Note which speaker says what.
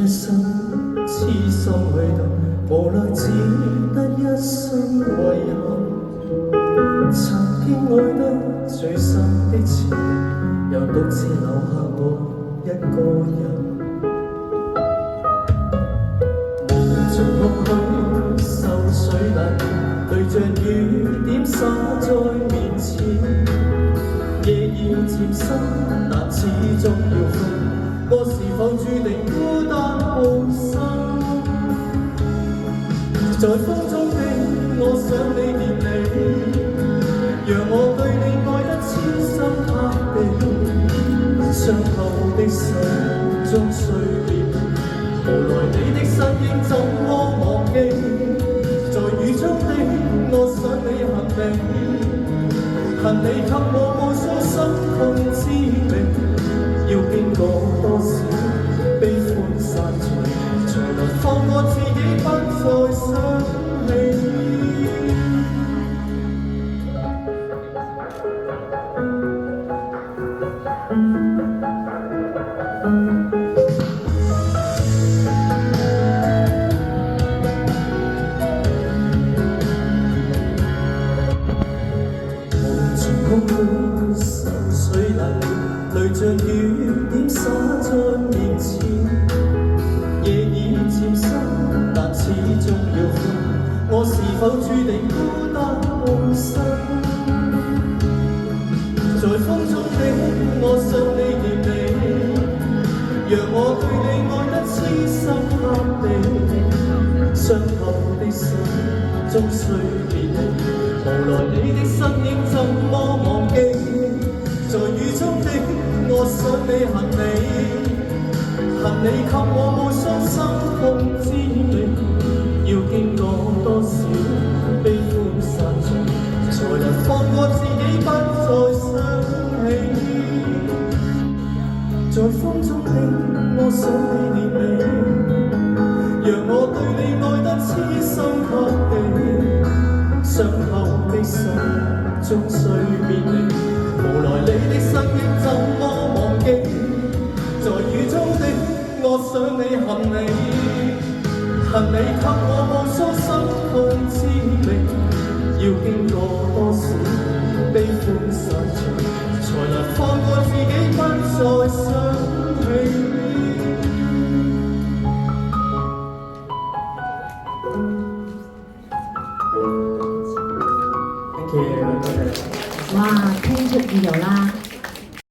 Speaker 1: 一生痴心去等，無奈只得一生遺憾。曾經愛得最深的情人，又獨自留下我一個人。無盡空虛受水難，淚像雨點灑在面前。夜已漸深，但始終要分。我是否注定孤單無心？在風中的我想你念你，讓我對你愛得痴心塌地。傷透的心中碎裂，無奈你的身影怎麼忘記？在雨中的我想你恨你，恨你給我無數心痛滋味。要經過多少悲歡散聚，才能放過自己不再生氣。無盡空虛受水難，淚像雨點灑在面前。夜已漸深，但始終要分。我是否注定孤單無心？在風中的我想你念你，讓我對你愛得痴心塌地。傷透的心終須別離，無奈你的身影怎麼忘記？在雨中的我想你恨你，恨你給我無數心痛滋味。要經過多少悲歡散聚，才能放過自己不再生氣。在風中的我想你念你，讓我對你愛得痴心塌地。傷透的心終須別離，無奈你的身影怎麼忘記？在雨中的我想你恨你，恨你給我無數心痛滋味。要經過多少悲歡散聚，才能放過自己不再生氣。
Speaker 2: 哇，聽出意由啦！